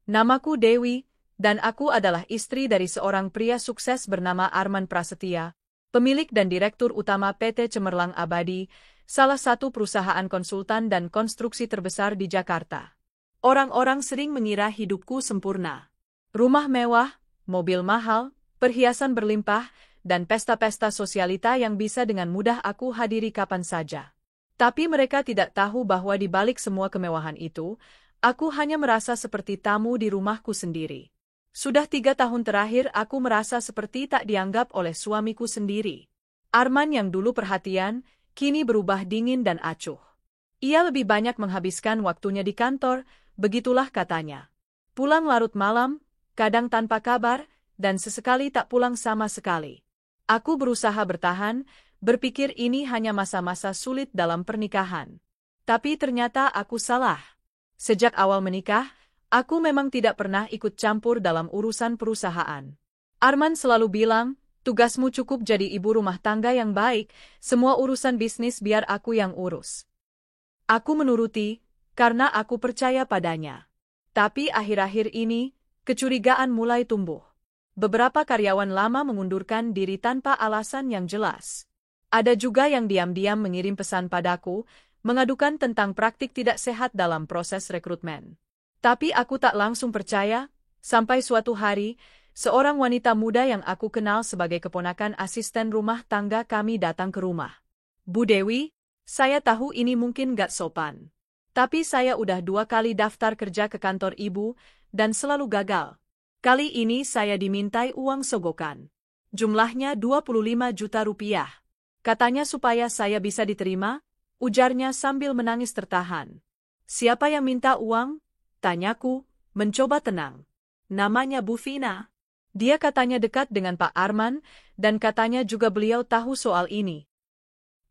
Namaku Dewi, dan aku adalah istri dari seorang pria sukses bernama Arman Prasetya, pemilik dan direktur utama PT Cemerlang Abadi, salah satu perusahaan konsultan dan konstruksi terbesar di Jakarta. Orang-orang sering mengira hidupku sempurna. Rumah mewah, mobil mahal, perhiasan berlimpah, dan pesta-pesta sosialita yang bisa dengan mudah aku hadiri kapan saja. Tapi mereka tidak tahu bahwa di balik semua kemewahan itu, aku hanya merasa seperti tamu di rumahku sendiri. Sudah 3 tahun terakhir aku merasa seperti tak dianggap oleh suamiku sendiri. Arman yang dulu perhatian, kini berubah dingin dan acuh. Ia lebih banyak menghabiskan waktunya di kantor, begitulah katanya. Pulang larut malam, kadang tanpa kabar, dan sesekali tak pulang sama sekali. Aku berusaha bertahan, berpikir ini hanya masa-masa sulit dalam pernikahan. Tapi ternyata aku salah. Sejak awal menikah, aku memang tidak pernah ikut campur dalam urusan perusahaan. Arman selalu bilang, tugasmu cukup jadi ibu rumah tangga yang baik, semua urusan bisnis biar aku yang urus. Aku menuruti, karena aku percaya padanya. Tapi akhir-akhir ini, kecurigaan mulai tumbuh. Beberapa karyawan lama mengundurkan diri tanpa alasan yang jelas. Ada juga yang diam-diam mengirim pesan padaku, mengadukan tentang praktik tidak sehat dalam proses rekrutmen. Tapi aku tak langsung percaya, sampai suatu hari, seorang wanita muda yang aku kenal sebagai keponakan asisten rumah tangga kami datang ke rumah. Bu Dewi, saya tahu ini mungkin gak sopan. Tapi saya udah 2 kali daftar kerja ke kantor ibu, dan selalu gagal. Kali ini saya dimintai uang sogokan. Jumlahnya 25 juta rupiah. Katanya supaya saya bisa diterima, ujarnya sambil menangis tertahan. Siapa yang minta uang? Tanyaku, mencoba tenang. Namanya Bu Vina. Dia katanya dekat dengan Pak Arman, dan katanya juga beliau tahu soal ini.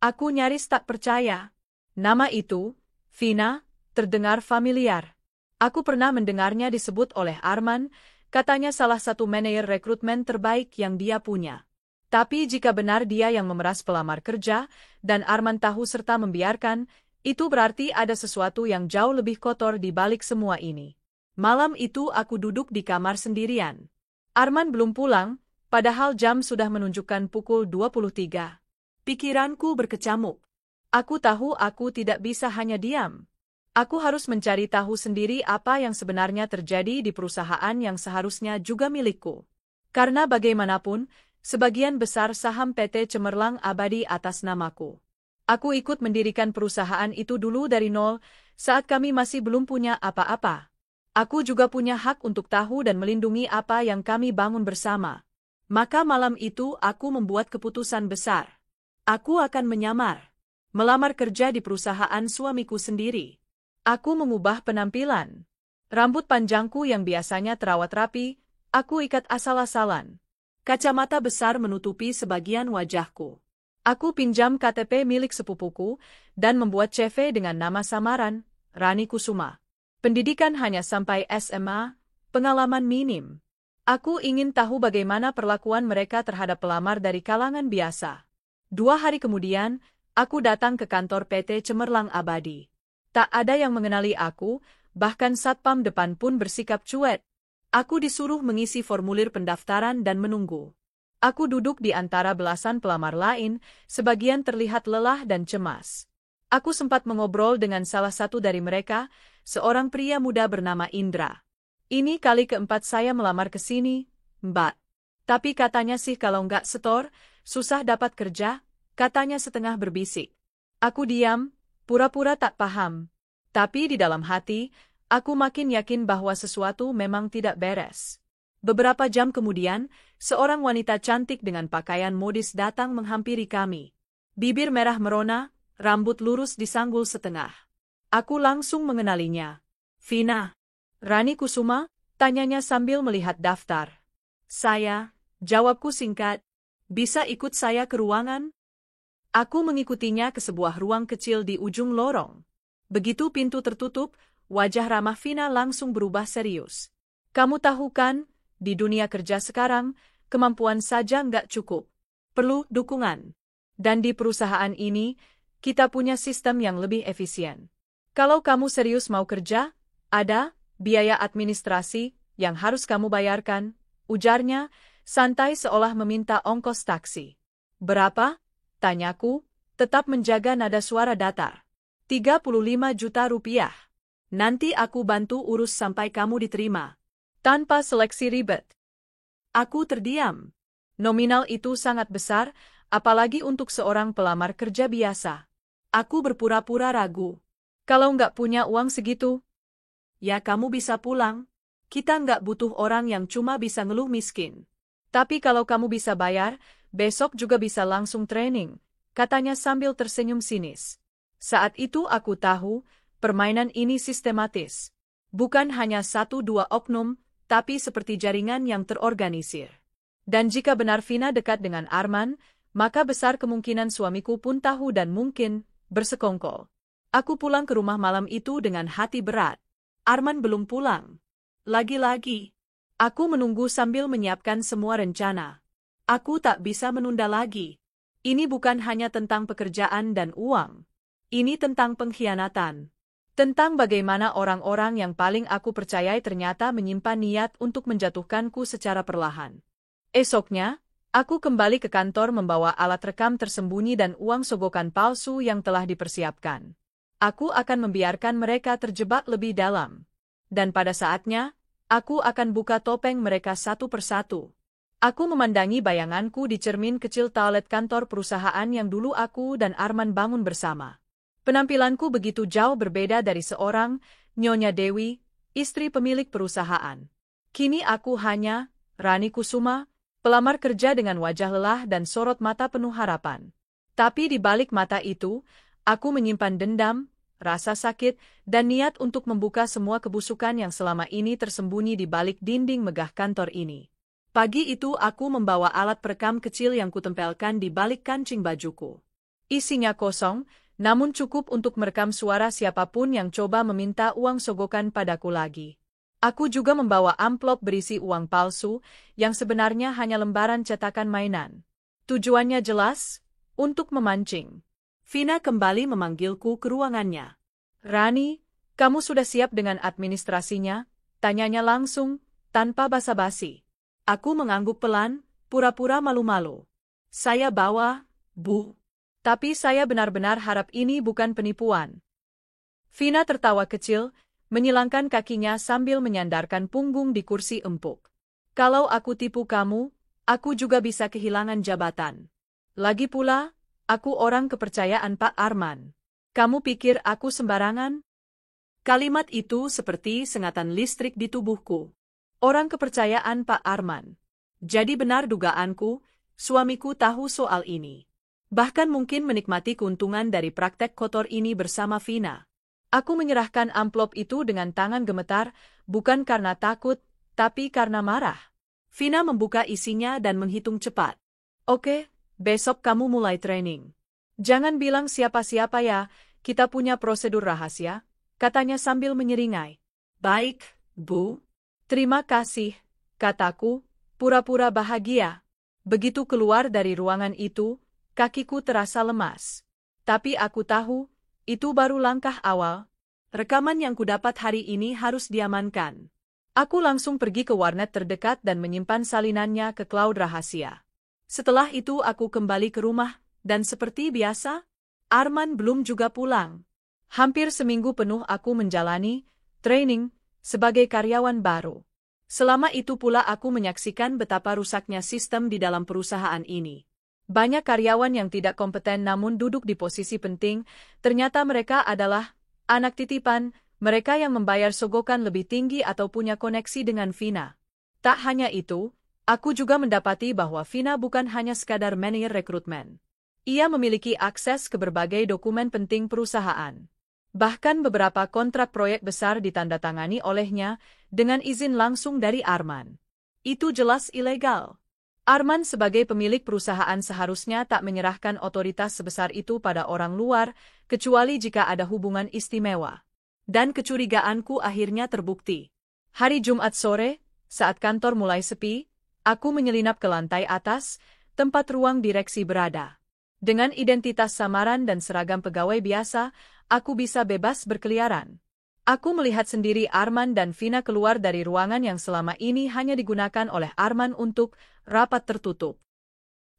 Aku nyaris tak percaya. Nama itu, Vina, terdengar familiar. Aku pernah mendengarnya disebut oleh Arman, katanya salah satu manajer rekrutmen terbaik yang dia punya. Tapi jika benar dia yang memeras pelamar kerja, dan Arman tahu serta membiarkan, itu berarti ada sesuatu yang jauh lebih kotor di balik semua ini. Malam itu aku duduk di kamar sendirian. Arman belum pulang, padahal jam sudah menunjukkan pukul 23. Pikiranku berkecamuk. Aku tahu aku tidak bisa hanya diam. Aku harus mencari tahu sendiri apa yang sebenarnya terjadi di perusahaan yang seharusnya juga milikku. Karena bagaimanapun, sebagian besar saham PT Cemerlang Abadi atas namaku. Aku ikut mendirikan perusahaan itu dulu dari nol, saat kami masih belum punya apa-apa. Aku juga punya hak untuk tahu dan melindungi apa yang kami bangun bersama. Maka malam itu aku membuat keputusan besar. Aku akan melamar kerja di perusahaan suamiku sendiri. Aku mengubah penampilan. Rambut panjangku yang biasanya terawat rapi, aku ikat asal-asalan. Kacamata besar menutupi sebagian wajahku. Aku pinjam KTP milik sepupuku, dan membuat CV dengan nama samaran, Rani Kusuma. Pendidikan hanya sampai SMA, pengalaman minim. Aku ingin tahu bagaimana perlakuan mereka terhadap pelamar dari kalangan biasa. 2 hari kemudian, aku datang ke kantor PT Cemerlang Abadi. Tak ada yang mengenali aku, bahkan satpam depan pun bersikap cuek. Aku disuruh mengisi formulir pendaftaran dan menunggu. Aku duduk di antara belasan pelamar lain, sebagian terlihat lelah dan cemas. Aku sempat mengobrol dengan salah satu dari mereka, seorang pria muda bernama Indra. Ini kali keempat saya melamar ke sini, Mbak. Tapi katanya sih kalau nggak setor, susah dapat kerja, katanya setengah berbisik. Aku diam, pura-pura tak paham. Tapi di dalam hati, aku makin yakin bahwa sesuatu memang tidak beres. Beberapa jam kemudian, seorang wanita cantik dengan pakaian modis datang menghampiri kami. Bibir merah merona, rambut lurus disanggul setengah. Aku langsung mengenalinya. Vina. Rani Kusuma, tanyanya sambil melihat daftar. Saya, jawabku singkat. Bisa ikut saya ke ruangan? Aku mengikutinya ke sebuah ruang kecil di ujung lorong. Begitu pintu tertutup, wajah ramah Vina langsung berubah serius. Kamu tahu kan, di dunia kerja sekarang, kemampuan saja nggak cukup. Perlu dukungan. Dan di perusahaan ini, kita punya sistem yang lebih efisien. Kalau kamu serius mau kerja, ada biaya administrasi yang harus kamu bayarkan, ujarnya, santai seolah meminta ongkos taksi. Berapa? Tanyaku, tetap menjaga nada suara datar. 35 juta rupiah. Nanti aku bantu urus sampai kamu diterima. Tanpa seleksi ribet. Aku terdiam. Nominal itu sangat besar, apalagi untuk seorang pelamar kerja biasa. Aku berpura-pura ragu. Kalau nggak punya uang segitu, ya kamu bisa pulang. Kita nggak butuh orang yang cuma bisa ngeluh miskin. Tapi kalau kamu bisa bayar, besok juga bisa langsung training, katanya sambil tersenyum sinis. Saat itu aku tahu, permainan ini sistematis. Bukan hanya 1-2 oknum, tapi seperti jaringan yang terorganisir. Dan jika benar Vina dekat dengan Arman, maka besar kemungkinan suamiku pun tahu dan mungkin bersekongkol. Aku pulang ke rumah malam itu dengan hati berat. Arman belum pulang. Lagi-lagi, aku menunggu sambil menyiapkan semua rencana. Aku tak bisa menunda lagi. Ini bukan hanya tentang pekerjaan dan uang. Ini tentang pengkhianatan. Tentang bagaimana orang-orang yang paling aku percayai ternyata menyimpan niat untuk menjatuhkanku secara perlahan. Esoknya, aku kembali ke kantor membawa alat rekam tersembunyi dan uang sogokan palsu yang telah dipersiapkan. Aku akan membiarkan mereka terjebak lebih dalam. Dan pada saatnya, aku akan buka topeng mereka satu persatu. Aku memandangi bayanganku di cermin kecil toilet kantor perusahaan yang dulu aku dan Arman bangun bersama. Penampilanku begitu jauh berbeda dari seorang Nyonya Dewi, istri pemilik perusahaan. Kini aku hanya Rani Kusuma, pelamar kerja dengan wajah lelah dan sorot mata penuh harapan. Tapi di balik mata itu, aku menyimpan dendam, rasa sakit, dan niat untuk membuka semua kebusukan yang selama ini tersembunyi di balik dinding megah kantor ini. Pagi itu aku membawa alat perekam kecil yang kutempelkan di balik kancing bajuku. Isinya kosong, namun cukup untuk merekam suara siapapun yang coba meminta uang sogokan padaku lagi. Aku juga membawa amplop berisi uang palsu, yang sebenarnya hanya lembaran cetakan mainan. Tujuannya jelas, untuk memancing. Vina kembali memanggilku ke ruangannya. Rani, kamu sudah siap dengan administrasinya? Tanyanya langsung, tanpa basa-basi. Aku mengangguk pelan, pura-pura malu-malu. Saya bawa, Bu. Tapi saya benar-benar harap ini bukan penipuan. Vina tertawa kecil, menyilangkan kakinya sambil menyandarkan punggung di kursi empuk. Kalau aku tipu kamu, aku juga bisa kehilangan jabatan. Lagi pula, aku orang kepercayaan Pak Arman. Kamu pikir aku sembarangan? Kalimat itu seperti sengatan listrik di tubuhku. Orang kepercayaan Pak Arman. Jadi benar dugaanku, suamiku tahu soal ini. Bahkan mungkin menikmati keuntungan dari praktek kotor ini bersama Vina. Aku menyerahkan amplop itu dengan tangan gemetar, bukan karena takut, tapi karena marah. Vina membuka isinya dan menghitung cepat. Oke, besok kamu mulai training. Jangan bilang siapa-siapa ya, kita punya prosedur rahasia, katanya sambil menyeringai. Baik, Bu. Terima kasih, kataku, pura-pura bahagia. Begitu keluar dari ruangan itu, kakiku terasa lemas. Tapi aku tahu, itu baru langkah awal. Rekaman yang kudapat hari ini harus diamankan. Aku langsung pergi ke warnet terdekat dan menyimpan salinannya ke cloud rahasia. Setelah itu aku kembali ke rumah, dan seperti biasa, Arman belum juga pulang. Hampir seminggu penuh aku menjalani training sebagai karyawan baru. Selama itu pula aku menyaksikan betapa rusaknya sistem di dalam perusahaan ini. Banyak karyawan yang tidak kompeten namun duduk di posisi penting, ternyata mereka adalah anak titipan, mereka yang membayar sogokan lebih tinggi atau punya koneksi dengan Vina. Tak hanya itu, aku juga mendapati bahwa Vina bukan hanya sekadar manajer rekrutmen. Ia memiliki akses ke berbagai dokumen penting perusahaan. Bahkan beberapa kontrak proyek besar ditandatangani olehnya dengan izin langsung dari Arman. Itu jelas ilegal. Arman sebagai pemilik perusahaan seharusnya tak menyerahkan otoritas sebesar itu pada orang luar, kecuali jika ada hubungan istimewa. Dan kecurigaanku akhirnya terbukti. Hari Jumat sore, saat kantor mulai sepi, aku menyelinap ke lantai atas, tempat ruang direksi berada. Dengan identitas samaran dan seragam pegawai biasa, aku bisa bebas berkeliaran. Aku melihat sendiri Arman dan Vina keluar dari ruangan yang selama ini hanya digunakan oleh Arman untuk rapat tertutup.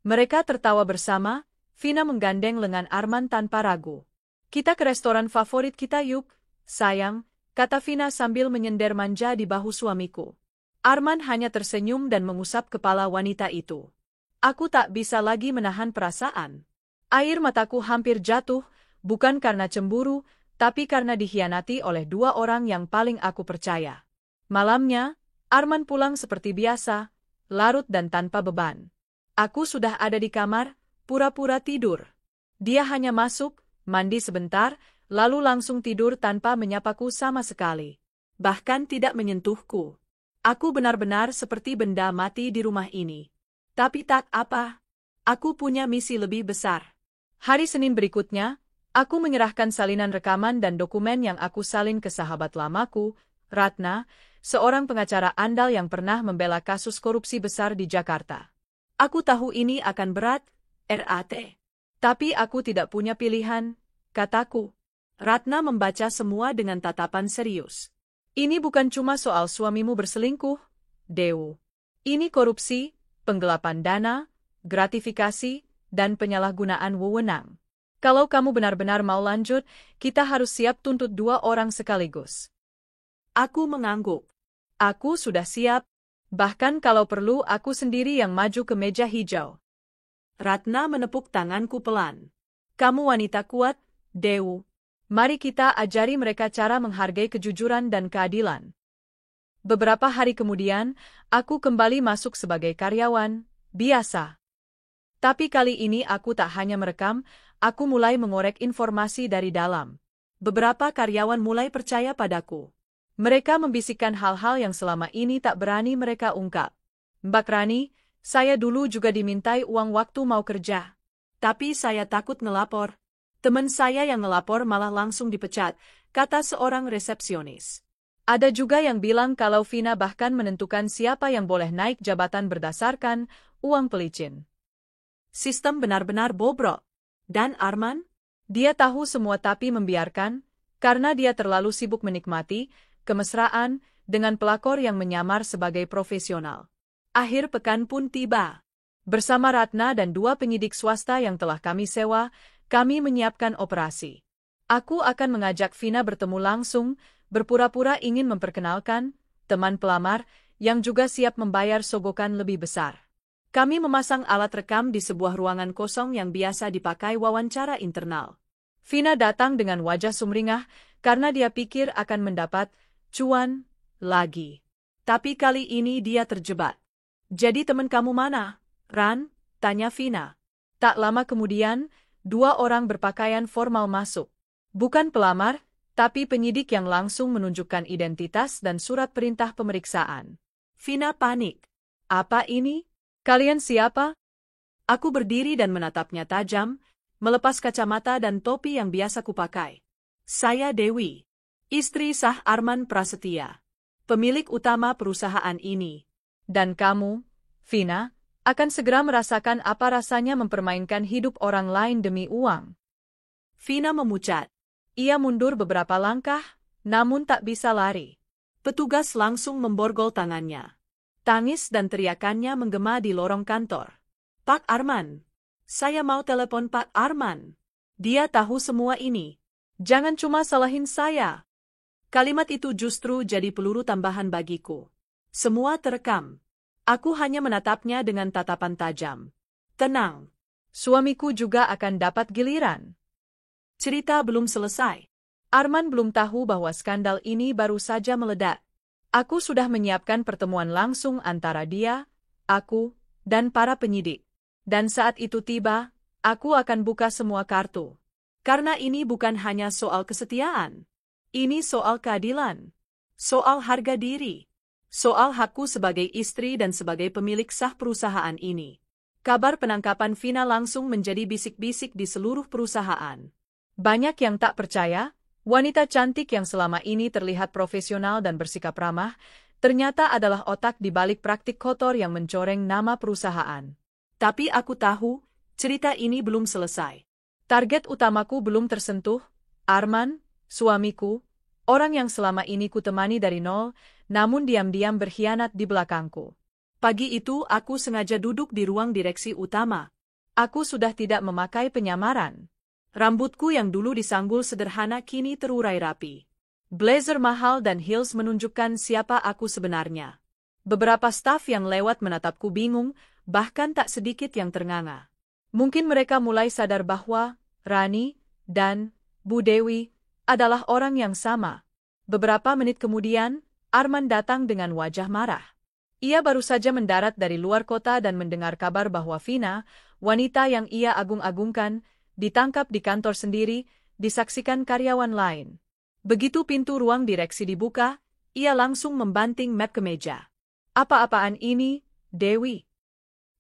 Mereka tertawa bersama, Vina menggandeng lengan Arman tanpa ragu. "Kita ke restoran favorit kita yuk, sayang," kata Vina sambil menyender manja di bahu suamiku. Arman hanya tersenyum dan mengusap kepala wanita itu. Aku tak bisa lagi menahan perasaan. Air mataku hampir jatuh, bukan karena cemburu, tapi karena dikhianati oleh dua orang yang paling aku percaya. Malamnya, Arman pulang seperti biasa, larut dan tanpa beban. Aku sudah ada di kamar, pura-pura tidur. Dia hanya masuk, mandi sebentar, lalu langsung tidur tanpa menyapaku sama sekali. Bahkan tidak menyentuhku. Aku benar-benar seperti benda mati di rumah ini. Tapi tak apa. Aku punya misi lebih besar. Hari Senin berikutnya, aku menyerahkan salinan rekaman dan dokumen yang aku salin ke sahabat lamaku, Ratna, seorang pengacara andal yang pernah membela kasus korupsi besar di Jakarta. Aku tahu ini akan berat, RAT. Tapi aku tidak punya pilihan, kataku. Ratna membaca semua dengan tatapan serius. Ini bukan cuma soal suamimu berselingkuh, Dewu. Ini korupsi, penggelapan dana, gratifikasi, dan penyalahgunaan wewenang. Kalau kamu benar-benar mau lanjut, kita harus siap tuntut dua orang sekaligus. Aku mengangguk. Aku sudah siap, bahkan kalau perlu aku sendiri yang maju ke meja hijau. Ratna menepuk tanganku pelan. Kamu wanita kuat, Dewu. Mari kita ajari mereka cara menghargai kejujuran dan keadilan. Beberapa hari kemudian, aku kembali masuk sebagai karyawan, biasa. Tapi kali ini aku tak hanya merekam, aku mulai mengorek informasi dari dalam. Beberapa karyawan mulai percaya padaku. Mereka membisikkan hal-hal yang selama ini tak berani mereka ungkap. Mbak Rani, saya dulu juga dimintai uang waktu mau kerja. Tapi saya takut ngelapor. Teman saya yang ngelapor malah langsung dipecat, kata seorang resepsionis. Ada juga yang bilang kalau Vina bahkan menentukan siapa yang boleh naik jabatan berdasarkan uang pelicin. Sistem benar-benar bobrok. Dan Arman? Dia tahu semua tapi membiarkan, karena dia terlalu sibuk menikmati kemesraan dengan pelakor yang menyamar sebagai profesional. Akhir pekan pun tiba. Bersama Ratna dan dua penyidik swasta yang telah kami sewa, kami menyiapkan operasi. Aku akan mengajak Vina bertemu langsung, berpura-pura ingin memperkenalkan teman pelamar yang juga siap membayar sogokan lebih besar. Kami memasang alat rekam di sebuah ruangan kosong yang biasa dipakai wawancara internal. Vina datang dengan wajah sumringah karena dia pikir akan mendapat cuan lagi. Tapi kali ini dia terjebak. Jadi teman kamu mana, Ran? Tanya Vina. Tak lama kemudian, dua orang berpakaian formal masuk. Bukan pelamar, tapi penyidik yang langsung menunjukkan identitas dan surat perintah pemeriksaan. Vina panik. Apa ini? Kalian siapa? Aku berdiri dan menatapnya tajam, melepas kacamata dan topi yang biasa kupakai. Saya Dewi, istri sah Arman Prasetya, pemilik utama perusahaan ini. Dan kamu, Vina, akan segera merasakan apa rasanya mempermainkan hidup orang lain demi uang. Vina memucat. Ia mundur beberapa langkah, namun tak bisa lari. Petugas langsung memborgol tangannya. Tangis dan teriakannya menggema di lorong kantor. Pak Arman. Saya mau telepon Pak Arman. Dia tahu semua ini. Jangan cuma salahin saya. Kalimat itu justru jadi peluru tambahan bagiku. Semua terekam. Aku hanya menatapnya dengan tatapan tajam. Tenang. Suamiku juga akan dapat giliran. Cerita belum selesai. Arman belum tahu bahwa skandal ini baru saja meledak. Aku sudah menyiapkan pertemuan langsung antara dia, aku, dan para penyidik. Dan saat itu tiba, aku akan buka semua kartu. Karena ini bukan hanya soal kesetiaan. Ini soal keadilan. Soal harga diri. Soal hakku sebagai istri dan sebagai pemilik sah perusahaan ini. Kabar penangkapan Vina langsung menjadi bisik-bisik di seluruh perusahaan. Banyak yang tak percaya, wanita cantik yang selama ini terlihat profesional dan bersikap ramah, ternyata adalah otak di balik praktik kotor yang mencoreng nama perusahaan. Tapi aku tahu, cerita ini belum selesai. Target utamaku belum tersentuh, Arman, suamiku, Orang yang selama ini kutemani dari nol, namun diam-diam berkhianat di belakangku. Pagi itu aku sengaja duduk di ruang direksi utama. Aku sudah tidak memakai penyamaran. Rambutku yang dulu disanggul sederhana kini terurai rapi. Blazer mahal dan heels menunjukkan siapa aku sebenarnya. Beberapa staf yang lewat menatapku bingung, bahkan tak sedikit yang ternganga. Mungkin mereka mulai sadar bahwa Rani dan Bu Dewi adalah orang yang sama. Beberapa menit kemudian, Arman datang dengan wajah marah. Ia baru saja mendarat dari luar kota dan mendengar kabar bahwa Vina, wanita yang ia agung-agungkan, ditangkap di kantor sendiri, disaksikan karyawan lain. Begitu pintu ruang direksi dibuka, ia langsung membanting map ke meja. Apa-apaan ini, Dewi?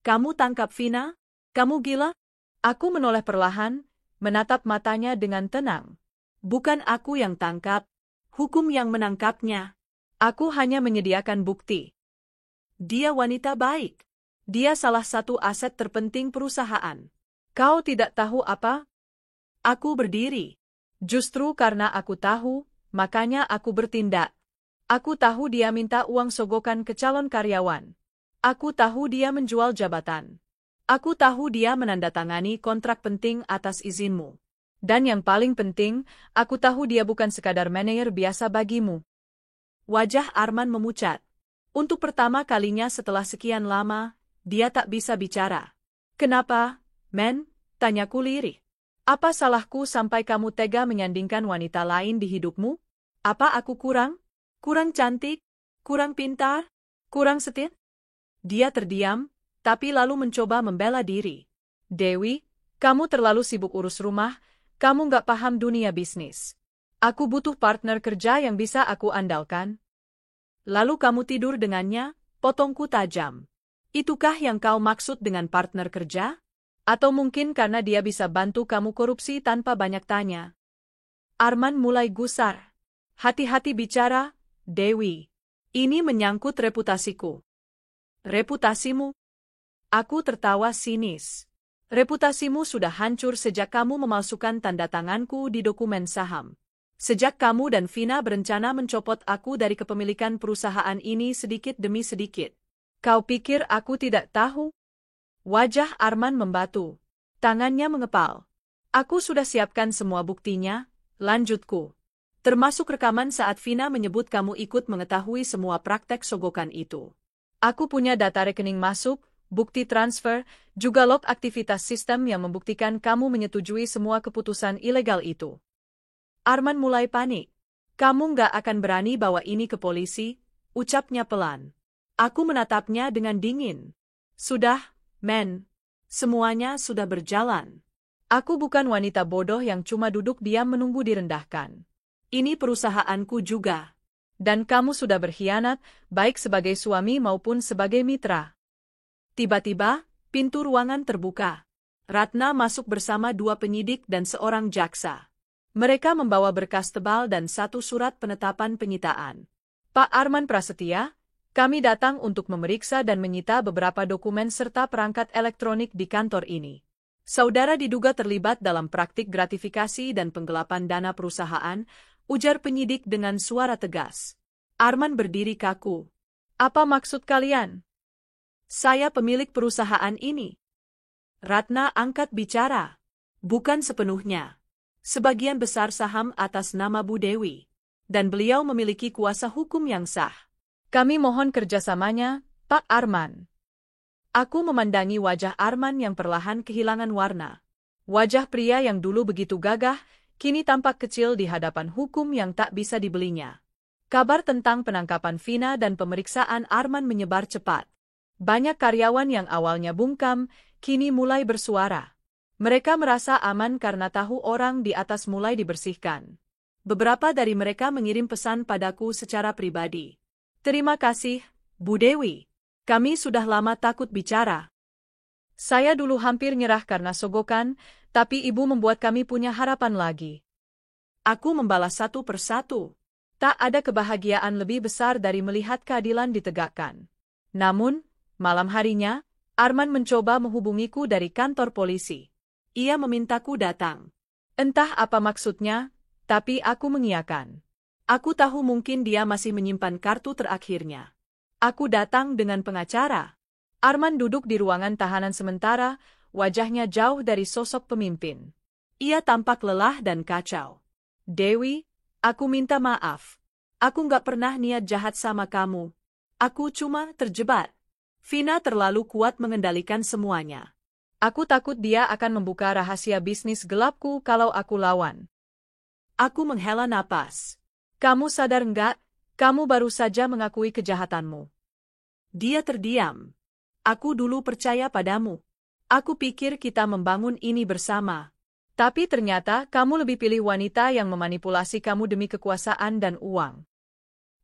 Kamu tangkap Vina? Kamu gila? Aku menoleh perlahan, menatap matanya dengan tenang. Bukan aku yang tangkap, hukum yang menangkapnya. Aku hanya menyediakan bukti. Dia wanita baik. Dia salah satu aset terpenting perusahaan. Kau tidak tahu apa? Aku berdiri. Justru karena aku tahu, makanya aku bertindak. Aku tahu dia minta uang sogokan ke calon karyawan. Aku tahu dia menjual jabatan. Aku tahu dia menandatangani kontrak penting atas izinmu. Dan yang paling penting, aku tahu dia bukan sekadar manajer biasa bagimu. Wajah Arman memucat. Untuk pertama kalinya setelah sekian lama, dia tak bisa bicara. Kenapa, men? Tanyaku lirih. Apa salahku sampai kamu tega menyandingkan wanita lain di hidupmu? Apa aku kurang? Kurang cantik? Kurang pintar? Kurang setia? Dia terdiam, tapi lalu mencoba membela diri. Dewi, kamu terlalu sibuk urus rumah, kamu nggak paham dunia bisnis. Aku butuh partner kerja yang bisa aku andalkan. Lalu kamu tidur dengannya, potongku tajam. Itukah yang kau maksud dengan partner kerja? Atau mungkin karena dia bisa bantu kamu korupsi tanpa banyak tanya? Arman mulai gusar. Hati-hati bicara, Dewi. Ini menyangkut reputasiku. Reputasimu? Aku tertawa sinis. Reputasimu sudah hancur sejak kamu memalsukan tanda tanganku di dokumen saham. Sejak kamu dan Vina berencana mencopot aku dari kepemilikan perusahaan ini sedikit demi sedikit. Kau pikir aku tidak tahu? Wajah Arman membatu. Tangannya mengepal. Aku sudah siapkan semua buktinya, lanjutku. Termasuk rekaman saat Vina menyebut kamu ikut mengetahui semua praktek sogokan itu. Aku punya data rekening masuk, bukti transfer, juga log aktivitas sistem yang membuktikan kamu menyetujui semua keputusan ilegal itu. Arman mulai panik. Kamu nggak akan berani bawa ini ke polisi, ucapnya pelan. Aku menatapnya dengan dingin. Sudah, men. Semuanya sudah berjalan. Aku bukan wanita bodoh yang cuma duduk diam menunggu direndahkan. Ini perusahaanku juga. Dan kamu sudah berkhianat, baik sebagai suami maupun sebagai mitra. Tiba-tiba, pintu ruangan terbuka. Ratna masuk bersama 2 penyidik dan seorang jaksa. Mereka membawa berkas tebal dan 1 surat penetapan penyitaan. Pak Arman Prasetya, kami datang untuk memeriksa dan menyita beberapa dokumen serta perangkat elektronik di kantor ini. Saudara diduga terlibat dalam praktik gratifikasi dan penggelapan dana perusahaan, ujar penyidik dengan suara tegas. Arman berdiri kaku. Apa maksud kalian? Saya pemilik perusahaan ini. Ratna angkat bicara. Bukan sepenuhnya. Sebagian besar saham atas nama Bu Dewi. Dan beliau memiliki kuasa hukum yang sah. Kami mohon kerjasamanya, Pak Arman. Aku memandangi wajah Arman yang perlahan kehilangan warna. Wajah pria yang dulu begitu gagah, kini tampak kecil di hadapan hukum yang tak bisa dibelinya. Kabar tentang penangkapan Vina dan pemeriksaan Arman menyebar cepat. Banyak karyawan yang awalnya bungkam, kini mulai bersuara. Mereka merasa aman karena tahu orang di atas mulai dibersihkan. Beberapa dari mereka mengirim pesan padaku secara pribadi. Terima kasih, Bu Dewi. Kami sudah lama takut bicara. Saya dulu hampir nyerah karena sogokan, tapi ibu membuat kami punya harapan lagi. Aku membalas satu persatu. Tak ada kebahagiaan lebih besar dari melihat keadilan ditegakkan. Namun, malam harinya, Arman mencoba menghubungiku dari kantor polisi. Ia memintaku datang. Entah apa maksudnya, tapi aku mengiyakan. Aku tahu mungkin dia masih menyimpan kartu terakhirnya. Aku datang dengan pengacara. Arman duduk di ruangan tahanan sementara, wajahnya jauh dari sosok pemimpin. Ia tampak lelah dan kacau. Dewi, aku minta maaf. Aku nggak pernah niat jahat sama kamu. Aku cuma terjebak. Vina terlalu kuat mengendalikan semuanya. Aku takut dia akan membuka rahasia bisnis gelapku kalau aku lawan. Aku menghela napas. Kamu sadar nggak? Kamu baru saja mengakui kejahatanmu. Dia terdiam. Aku dulu percaya padamu. Aku pikir kita membangun ini bersama. Tapi ternyata kamu lebih pilih wanita yang memanipulasi kamu demi kekuasaan dan uang.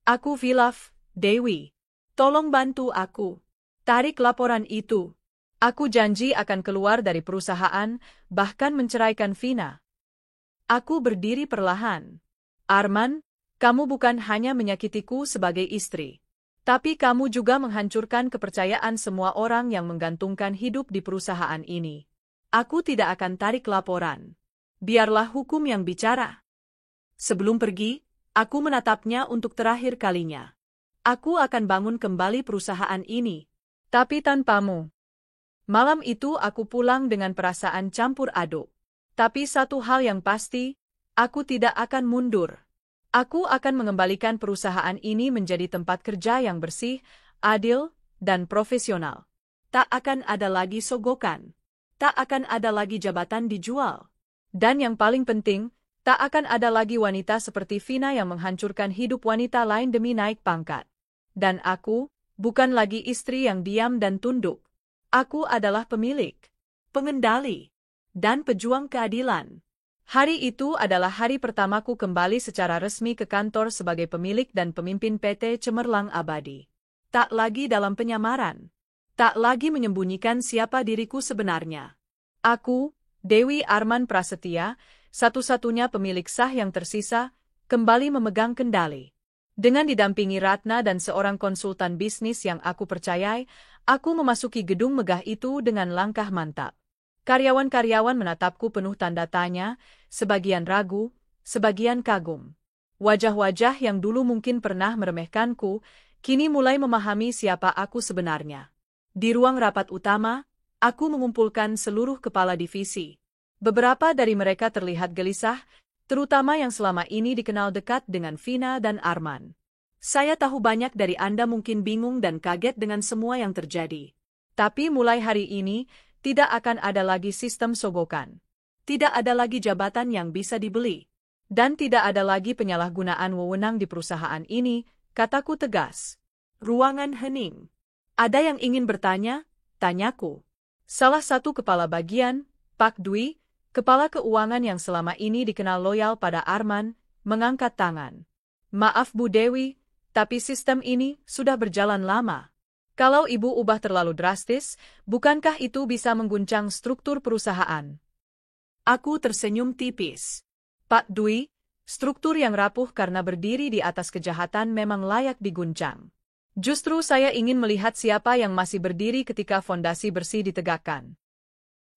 Aku hilaf, Dewi. Tolong bantu aku. Tarik laporan itu. Aku janji akan keluar dari perusahaan, bahkan menceraikan Vina. Aku berdiri perlahan. Arman, kamu bukan hanya menyakitiku sebagai istri. Tapi kamu juga menghancurkan kepercayaan semua orang yang menggantungkan hidup di perusahaan ini. Aku tidak akan tarik laporan. Biarlah hukum yang bicara. Sebelum pergi, aku menatapnya untuk terakhir kalinya. Aku akan bangun kembali perusahaan ini. Tapi tanpamu. Malam itu aku pulang dengan perasaan campur aduk. Tapi satu hal yang pasti, aku tidak akan mundur. Aku akan mengembalikan perusahaan ini menjadi tempat kerja yang bersih, adil, dan profesional. Tak akan ada lagi sogokan. Tak akan ada lagi jabatan dijual. Dan yang paling penting, tak akan ada lagi wanita seperti Vina yang menghancurkan hidup wanita lain demi naik pangkat. Dan aku, bukan lagi istri yang diam dan tunduk. Aku adalah pemilik, pengendali, dan pejuang keadilan. Hari itu adalah hari pertamaku kembali secara resmi ke kantor sebagai pemilik dan pemimpin PT Cemerlang Abadi. Tak lagi dalam penyamaran. Tak lagi menyembunyikan siapa diriku sebenarnya. Aku, Dewi Arman Prasetya, satu-satunya pemilik sah yang tersisa, kembali memegang kendali. Dengan didampingi Ratna dan seorang konsultan bisnis yang aku percayai, aku memasuki gedung megah itu dengan langkah mantap. Karyawan-karyawan menatapku penuh tanda tanya, sebagian ragu, sebagian kagum. Wajah-wajah yang dulu mungkin pernah meremehkanku, kini mulai memahami siapa aku sebenarnya. Di ruang rapat utama, aku mengumpulkan seluruh kepala divisi. Beberapa dari mereka terlihat gelisah, terutama yang selama ini dikenal dekat dengan Vina dan Arman. Saya tahu banyak dari Anda mungkin bingung dan kaget dengan semua yang terjadi. Tapi mulai hari ini, tidak akan ada lagi sistem sogokan. Tidak ada lagi jabatan yang bisa dibeli. Dan tidak ada lagi penyalahgunaan wewenang di perusahaan ini, kataku tegas. Ruangan hening. Ada yang ingin bertanya? Tanyaku. Salah satu kepala bagian, Pak Dwi, kepala keuangan yang selama ini dikenal loyal pada Arman, mengangkat tangan. Maaf Bu Dewi, tapi sistem ini sudah berjalan lama. Kalau Ibu ubah terlalu drastis, bukankah itu bisa mengguncang struktur perusahaan? Aku tersenyum tipis. Pak Dwi, struktur yang rapuh karena berdiri di atas kejahatan memang layak diguncang. Justru saya ingin melihat siapa yang masih berdiri ketika fondasi bersih ditegakkan.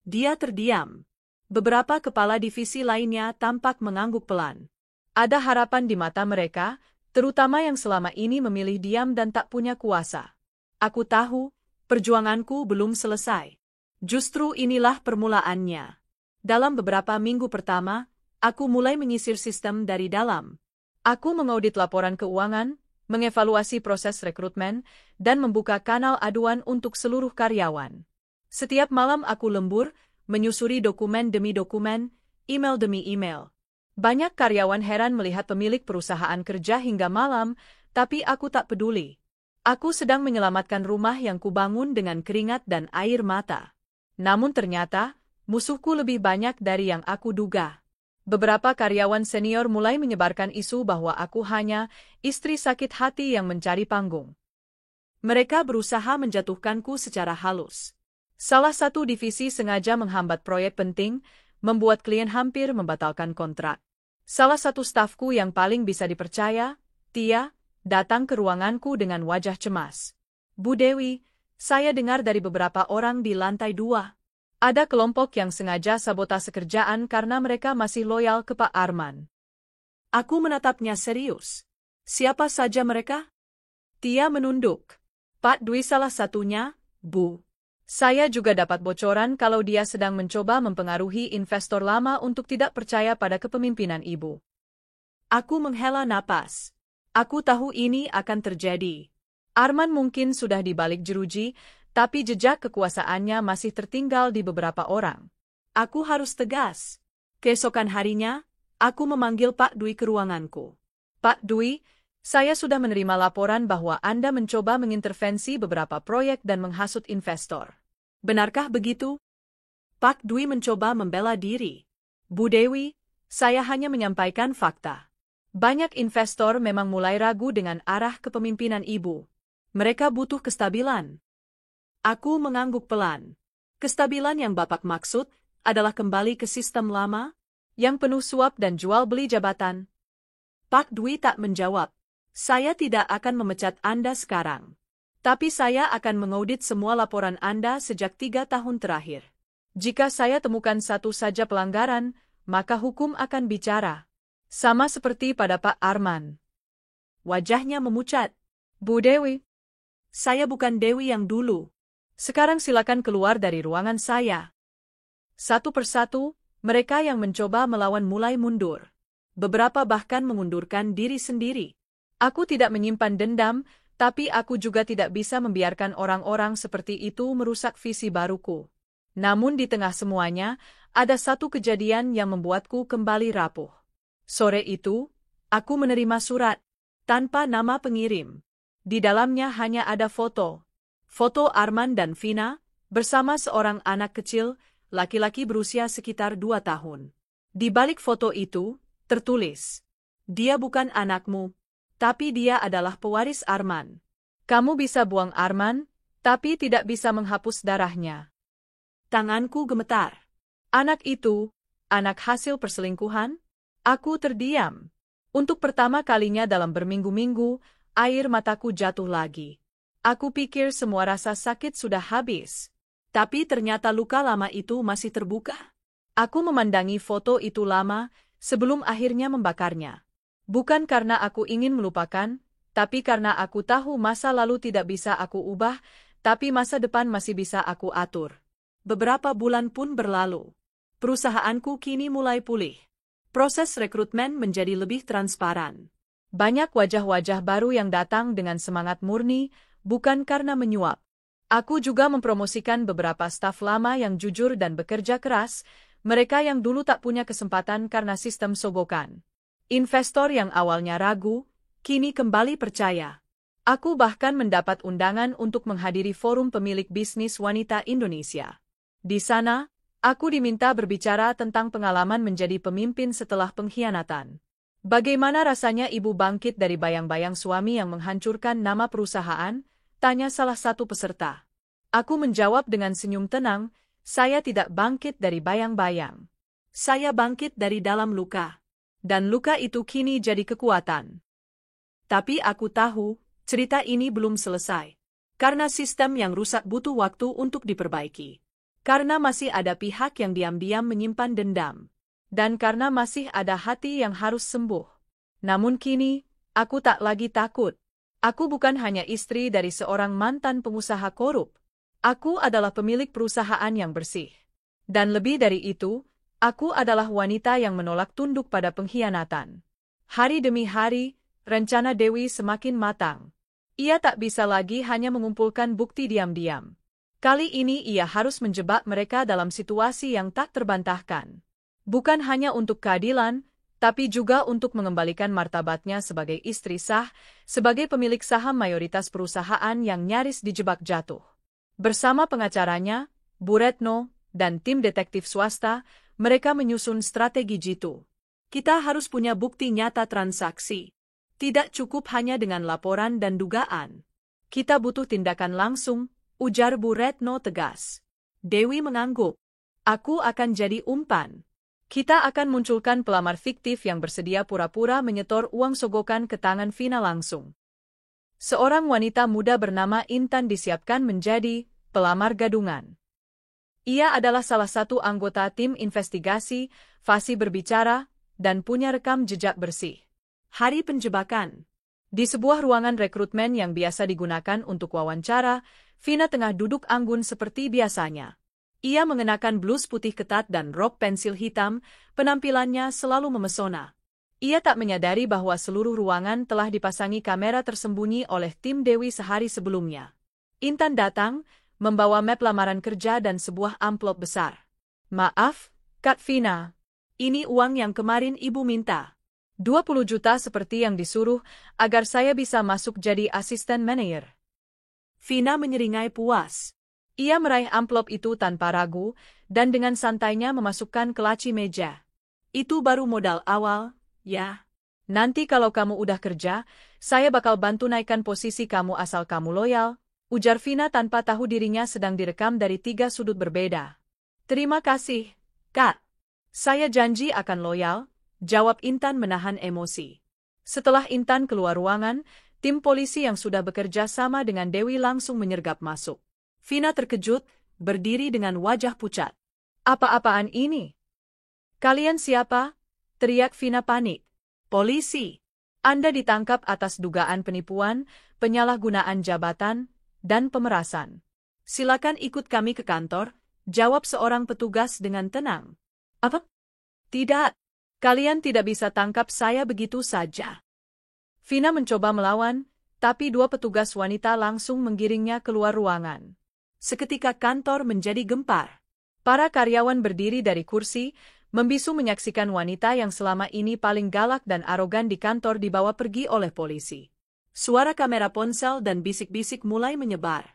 Dia terdiam. Beberapa kepala divisi lainnya tampak mengangguk pelan. Ada harapan di mata mereka, terutama yang selama ini memilih diam dan tak punya kuasa. Aku tahu, perjuanganku belum selesai. Justru inilah permulaannya. Dalam beberapa minggu pertama, aku mulai menyisir sistem dari dalam. Aku mengaudit laporan keuangan, mengevaluasi proses rekrutmen, dan membuka kanal aduan untuk seluruh karyawan. Setiap malam aku lembur, menyusuri dokumen demi dokumen, email demi email. Banyak karyawan heran melihat pemilik perusahaan kerja hingga malam, tapi aku tak peduli. Aku sedang menyelamatkan rumah yang kubangun dengan keringat dan air mata. Namun ternyata, musuhku lebih banyak dari yang aku duga. Beberapa karyawan senior mulai menyebarkan isu bahwa aku hanya istri sakit hati yang mencari panggung. Mereka berusaha menjatuhkanku secara halus. Salah satu divisi sengaja menghambat proyek penting, membuat klien hampir membatalkan kontrak. Salah satu stafku yang paling bisa dipercaya, Tia, datang ke ruanganku dengan wajah cemas. Bu Dewi, saya dengar dari beberapa orang di lantai 2. Ada kelompok yang sengaja sabotase kerjaan karena mereka masih loyal ke Pak Arman. Aku menatapnya serius. Siapa saja mereka? Tia menunduk. Pak Dwi salah satunya, Bu. Saya juga dapat bocoran kalau dia sedang mencoba mempengaruhi investor lama untuk tidak percaya pada kepemimpinan Ibu. Aku menghela napas. Aku tahu ini akan terjadi. Arman mungkin sudah di balik jeruji, tapi jejak kekuasaannya masih tertinggal di beberapa orang. Aku harus tegas. Keesokan harinya, aku memanggil Pak Dwi ke ruanganku. Pak Dwi, saya sudah menerima laporan bahwa Anda mencoba mengintervensi beberapa proyek dan menghasut investor. Benarkah begitu? Pak Dwi mencoba membela diri. Bu Dewi, saya hanya menyampaikan fakta. Banyak investor memang mulai ragu dengan arah kepemimpinan Ibu. Mereka butuh kestabilan. Aku mengangguk pelan. Kestabilan yang Bapak maksud adalah kembali ke sistem lama, yang penuh suap dan jual beli jabatan. Pak Dwi tak menjawab. Saya tidak akan memecat Anda sekarang. Tapi saya akan mengaudit semua laporan Anda sejak 3 tahun terakhir. Jika saya temukan satu saja pelanggaran, maka hukum akan bicara. Sama seperti pada Pak Arman. Wajahnya memucat. Bu Dewi. Saya bukan Dewi yang dulu. Sekarang silakan keluar dari ruangan saya. Satu persatu, mereka yang mencoba melawan mulai mundur. Beberapa bahkan mengundurkan diri sendiri. Aku tidak menyimpan dendam, tapi aku juga tidak bisa membiarkan orang-orang seperti itu merusak visi baruku. Namun di tengah semuanya, ada satu kejadian yang membuatku kembali rapuh. Sore itu, aku menerima surat, tanpa nama pengirim. Di dalamnya hanya ada foto. Foto Arman dan Vina, bersama seorang anak kecil, laki-laki berusia sekitar 2 tahun. Di balik foto itu, tertulis, "Dia bukan anakmu, tapi dia adalah pewaris Arman. Kamu bisa buang Arman, tapi tidak bisa menghapus darahnya." Tanganku gemetar. Anak itu, anak hasil perselingkuhan? Aku terdiam. Untuk pertama kalinya dalam berminggu-minggu, air mataku jatuh lagi. Aku pikir semua rasa sakit sudah habis. Tapi ternyata luka lama itu masih terbuka. Aku memandangi foto itu lama, sebelum akhirnya membakarnya. Bukan karena aku ingin melupakan, tapi karena aku tahu masa lalu tidak bisa aku ubah, tapi masa depan masih bisa aku atur. Beberapa bulan pun berlalu. Perusahaanku kini mulai pulih. Proses rekrutmen menjadi lebih transparan. Banyak wajah-wajah baru yang datang dengan semangat murni, bukan karena menyuap. Aku juga mempromosikan beberapa staf lama yang jujur dan bekerja keras, mereka yang dulu tak punya kesempatan karena sistem sogokan. Investor yang awalnya ragu, kini kembali percaya. Aku bahkan mendapat undangan untuk menghadiri Forum Pemilik Bisnis Wanita Indonesia. Di sana, aku diminta berbicara tentang pengalaman menjadi pemimpin setelah pengkhianatan. Bagaimana rasanya Ibu bangkit dari bayang-bayang suami yang menghancurkan nama perusahaan? Tanya salah satu peserta. Aku menjawab dengan senyum tenang, saya tidak bangkit dari bayang-bayang. Saya bangkit dari dalam luka. Dan luka itu kini jadi kekuatan. Tapi aku tahu, cerita ini belum selesai. Karena sistem yang rusak butuh waktu untuk diperbaiki. Karena masih ada pihak yang diam-diam menyimpan dendam. Dan karena masih ada hati yang harus sembuh. Namun kini, aku tak lagi takut. Aku bukan hanya istri dari seorang mantan pengusaha korup. Aku adalah pemilik perusahaan yang bersih. Dan lebih dari itu, aku adalah wanita yang menolak tunduk pada pengkhianatan. Hari demi hari, rencana Dewi semakin matang. Ia tak bisa lagi hanya mengumpulkan bukti diam-diam. Kali ini ia harus menjebak mereka dalam situasi yang tak terbantahkan. Bukan hanya untuk keadilan, tapi juga untuk mengembalikan martabatnya sebagai istri sah, sebagai pemilik saham mayoritas perusahaan yang nyaris dijebak jatuh. Bersama pengacaranya, Bu Retno, dan tim detektif swasta, mereka menyusun strategi jitu. Kita harus punya bukti nyata transaksi. Tidak cukup hanya dengan laporan dan dugaan. Kita butuh tindakan langsung, ujar Bu Retno tegas. Dewi mengangguk. Aku akan jadi umpan. Kita akan munculkan pelamar fiktif yang bersedia pura-pura menyetor uang sogokan ke tangan Vina langsung. Seorang wanita muda bernama Intan disiapkan menjadi pelamar gadungan. Ia adalah salah satu anggota tim investigasi, fasih berbicara, dan punya rekam jejak bersih. Hari penjebakan. Di sebuah ruangan rekrutmen yang biasa digunakan untuk wawancara, Vina tengah duduk anggun seperti biasanya. Ia mengenakan blus putih ketat dan rok pensil hitam, penampilannya selalu memesona. Ia tak menyadari bahwa seluruh ruangan telah dipasangi kamera tersembunyi oleh tim Dewi sehari sebelumnya. Intan datang, membawa map lamaran kerja dan sebuah amplop besar. Maaf, Kak Vina. Ini uang yang kemarin Ibu minta. 20 juta seperti yang disuruh, agar saya bisa masuk jadi asisten manajer. Vina menyeringai puas. Ia meraih amplop itu tanpa ragu, dan dengan santainya memasukkan ke laci meja. Itu baru modal awal, ya. Nanti kalau kamu udah kerja, saya bakal bantu naikkan posisi kamu asal kamu loyal, ujar Vina tanpa tahu dirinya sedang direkam dari 3 sudut berbeda. Terima kasih, Kak. Saya janji akan loyal, jawab Intan menahan emosi. Setelah Intan keluar ruangan, tim polisi yang sudah bekerja sama dengan Dewi langsung menyergap masuk. Vina terkejut, berdiri dengan wajah pucat. Apa-apaan ini? Kalian siapa? Teriak Vina panik. Polisi. Anda ditangkap atas dugaan penipuan, penyalahgunaan jabatan, dan pemerasan. Silakan ikut kami ke kantor, jawab seorang petugas dengan tenang. Apa? Tidak. Kalian tidak bisa tangkap saya begitu saja. Vina mencoba melawan, tapi 2 petugas wanita langsung menggiringnya keluar ruangan. Seketika kantor menjadi gempar. Para karyawan berdiri dari kursi, membisu menyaksikan wanita yang selama ini paling galak dan arogan di kantor dibawa pergi oleh polisi. Suara kamera ponsel dan bisik-bisik mulai menyebar.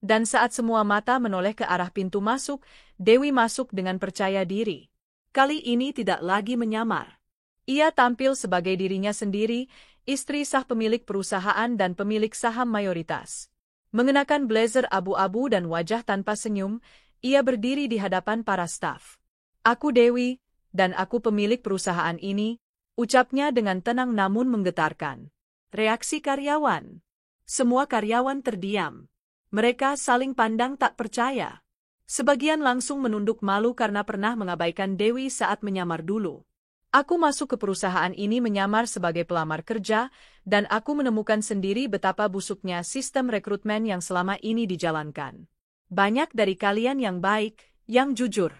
Dan saat semua mata menoleh ke arah pintu masuk, Dewi masuk dengan percaya diri. Kali ini tidak lagi menyamar. Ia tampil sebagai dirinya sendiri, istri sah pemilik perusahaan dan pemilik saham mayoritas. Mengenakan blazer abu-abu dan wajah tanpa senyum, ia berdiri di hadapan para staf. Aku Dewi, dan aku pemilik perusahaan ini, ucapnya dengan tenang namun menggetarkan. Reaksi karyawan. Semua karyawan terdiam. Mereka saling pandang tak percaya. Sebagian langsung menunduk malu karena pernah mengabaikan Dewi saat menyamar dulu. Aku masuk ke perusahaan ini menyamar sebagai pelamar kerja, dan aku menemukan sendiri betapa busuknya sistem rekrutmen yang selama ini dijalankan. Banyak dari kalian yang baik, yang jujur.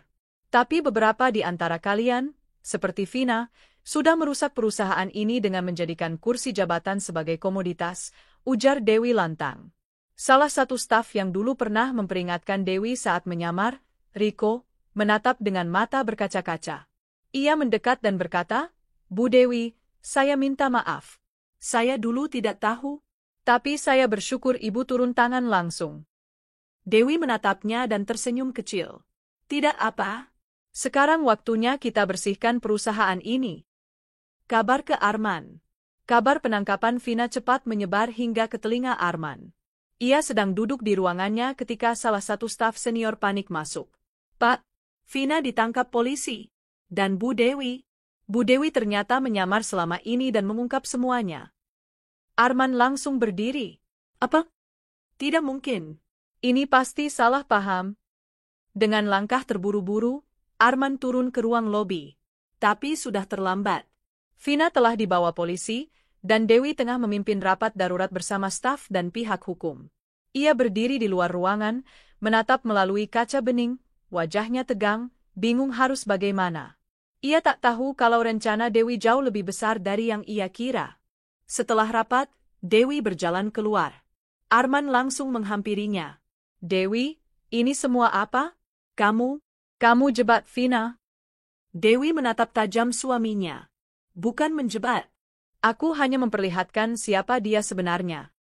Tapi beberapa di antara kalian, seperti Vina, sudah merusak perusahaan ini dengan menjadikan kursi jabatan sebagai komoditas, ujar Dewi lantang. Salah satu staf yang dulu pernah memperingatkan Dewi saat menyamar, Riko, menatap dengan mata berkaca-kaca. Ia mendekat dan berkata, Bu Dewi, saya minta maaf. Saya dulu tidak tahu. Tapi saya bersyukur Ibu turun tangan langsung. Dewi menatapnya dan tersenyum kecil. Tidak apa. Sekarang waktunya kita bersihkan perusahaan ini. Kabar ke Arman. Kabar penangkapan Vina cepat menyebar hingga ke telinga Arman. Ia sedang duduk di ruangannya ketika salah satu staf senior panik masuk. Pak, Vina ditangkap polisi. Dan Bu Dewi. Bu Dewi ternyata menyamar selama ini dan mengungkap semuanya. Arman langsung berdiri. Apa? Tidak mungkin. Ini pasti salah paham. Dengan langkah terburu-buru, Arman turun ke ruang lobi. Tapi sudah terlambat. Vina telah dibawa polisi, dan Dewi tengah memimpin rapat darurat bersama staf dan pihak hukum. Ia berdiri di luar ruangan, menatap melalui kaca bening, wajahnya tegang, bingung harus bagaimana. Ia tak tahu kalau rencana Dewi jauh lebih besar dari yang ia kira. Setelah rapat, Dewi berjalan keluar. Arman langsung menghampirinya. Dewi, ini semua apa? Kamu jebak Vina. Dewi menatap tajam suaminya. Bukan menjebak. Aku hanya memperlihatkan siapa dia sebenarnya.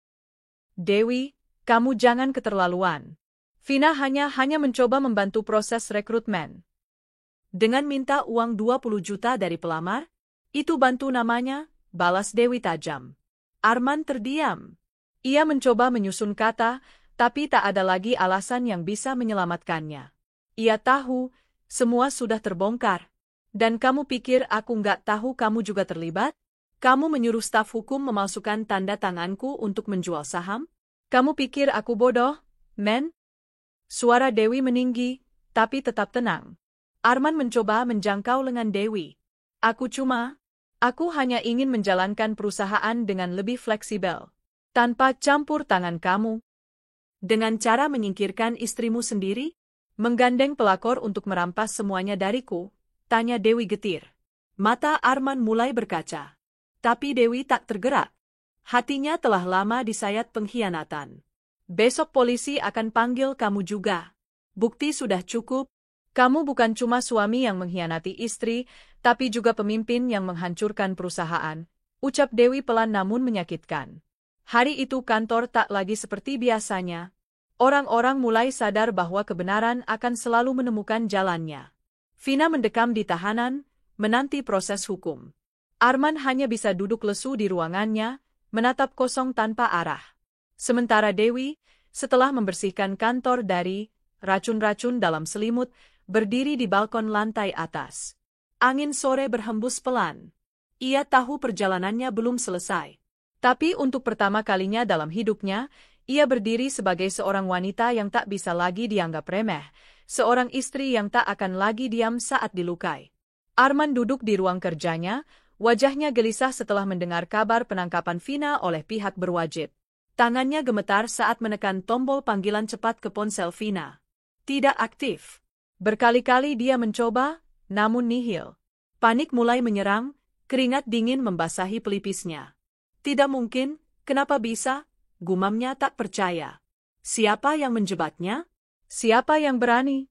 Dewi, kamu jangan keterlaluan. Vina hanya mencoba membantu proses rekrutmen. Dengan minta uang 20 juta dari pelamar? Itu bantu namanya, balas Dewi tajam. Arman terdiam. Ia mencoba menyusun kata, tapi tak ada lagi alasan yang bisa menyelamatkannya. Ia tahu, semua sudah terbongkar. Dan kamu pikir aku nggak tahu kamu juga terlibat? Kamu menyuruh staf hukum memalsukan tanda tanganku untuk menjual saham? Kamu pikir aku bodoh, men? Suara Dewi meninggi, tapi tetap tenang. Arman mencoba menjangkau lengan Dewi. Aku cuma Aku hanya ingin menjalankan perusahaan dengan lebih fleksibel, tanpa campur tangan kamu. Dengan cara menyingkirkan istrimu sendiri? Menggandeng pelakor untuk merampas semuanya dariku, tanya Dewi getir. Mata Arman mulai berkaca. Tapi Dewi tak tergerak. Hatinya telah lama disayat pengkhianatan. Besok polisi akan panggil kamu juga. Bukti sudah cukup. Kamu bukan cuma suami yang mengkhianati istri, tapi juga pemimpin yang menghancurkan perusahaan, ucap Dewi pelan namun menyakitkan. Hari itu kantor tak lagi seperti biasanya. Orang-orang mulai sadar bahwa kebenaran akan selalu menemukan jalannya. Vina mendekam di tahanan, menanti proses hukum. Arman hanya bisa duduk lesu di ruangannya, menatap kosong tanpa arah. Sementara Dewi, setelah membersihkan kantor dari racun-racun dalam selimut, berdiri di balkon lantai atas. Angin sore berhembus pelan. Ia tahu perjalanannya belum selesai. Tapi untuk pertama kalinya dalam hidupnya, ia berdiri sebagai seorang wanita yang tak bisa lagi dianggap remeh, seorang istri yang tak akan lagi diam saat dilukai. Arman duduk di ruang kerjanya, wajahnya gelisah setelah mendengar kabar penangkapan Vina oleh pihak berwajib. Tangannya gemetar saat menekan tombol panggilan cepat ke ponsel Vina. Tidak aktif. Berkali-kali dia mencoba, namun nihil. Panik mulai menyerang, keringat dingin membasahi pelipisnya. Tidak mungkin, kenapa bisa? Gumamnya tak percaya. Siapa yang menjebatnya? Siapa yang berani?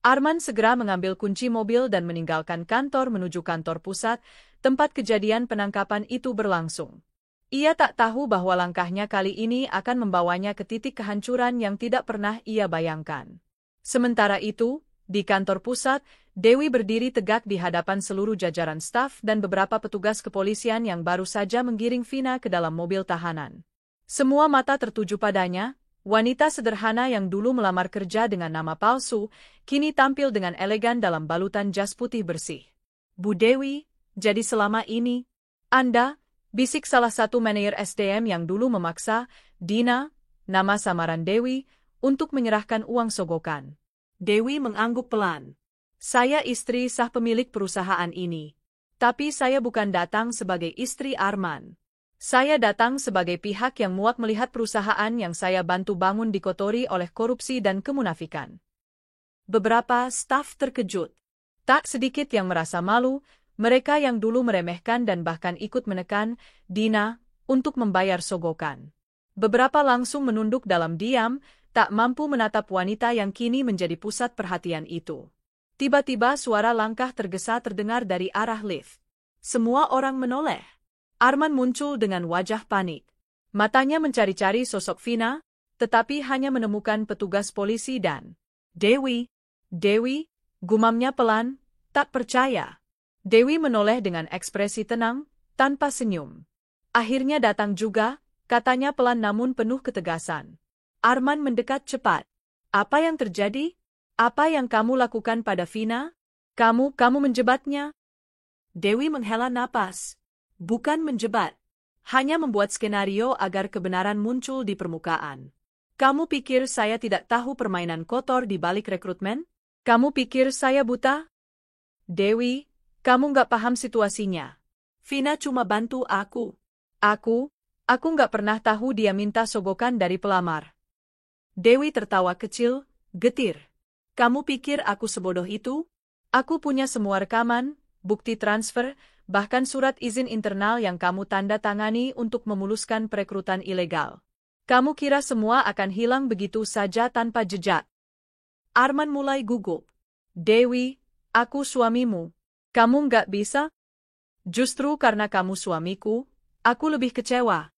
Arman segera mengambil kunci mobil dan meninggalkan kantor menuju kantor pusat, tempat kejadian penangkapan itu berlangsung. Ia tak tahu bahwa langkahnya kali ini akan membawanya ke titik kehancuran yang tidak pernah ia bayangkan. Sementara itu, di kantor pusat, Dewi berdiri tegak di hadapan seluruh jajaran staf dan beberapa petugas kepolisian yang baru saja menggiring Vina ke dalam mobil tahanan. Semua mata tertuju padanya, wanita sederhana yang dulu melamar kerja dengan nama palsu, kini tampil dengan elegan dalam balutan jas putih bersih. Bu Dewi, jadi selama ini, Anda, bisik salah satu manajer SDM yang dulu memaksa, Dina, nama samaran Dewi, untuk menyerahkan uang sogokan. Dewi mengangguk pelan. Saya istri sah pemilik perusahaan ini. Tapi saya bukan datang sebagai istri Arman. Saya datang sebagai pihak yang muak melihat perusahaan yang saya bantu bangun dikotori oleh korupsi dan kemunafikan. Beberapa staf terkejut. Tak sedikit yang merasa malu, mereka yang dulu meremehkan dan bahkan ikut menekan Dina untuk membayar sogokan. Beberapa langsung menunduk dalam diam, tak mampu menatap wanita yang kini menjadi pusat perhatian itu. Tiba-tiba suara langkah tergesa terdengar dari arah lift. Semua orang menoleh. Arman muncul dengan wajah panik. Matanya mencari-cari sosok Vina, tetapi hanya menemukan petugas polisi dan Dewi, gumamnya pelan, tak percaya. Dewi menoleh dengan ekspresi tenang, tanpa senyum. Akhirnya datang juga, katanya pelan namun penuh ketegasan. Arman mendekat cepat. Apa yang terjadi? Apa yang kamu lakukan pada Vina? Kamu menjebatnya? Dewi menghela napas. Bukan menjebat. Hanya membuat skenario agar kebenaran muncul di permukaan. Kamu pikir saya tidak tahu permainan kotor di balik rekrutmen? Kamu pikir saya buta? Dewi, kamu nggak paham situasinya. Vina cuma bantu aku. Aku nggak pernah tahu dia minta sogokan dari pelamar. Dewi tertawa kecil, getir. Kamu pikir aku sebodoh itu? Aku punya semua rekaman, bukti transfer, bahkan surat izin internal yang kamu tanda tangani untuk memuluskan perekrutan ilegal. Kamu kira semua akan hilang begitu saja tanpa jejak? Arman mulai gugup. Dewi, aku suamimu. Kamu nggak bisa? Justru karena kamu suamiku, aku lebih kecewa.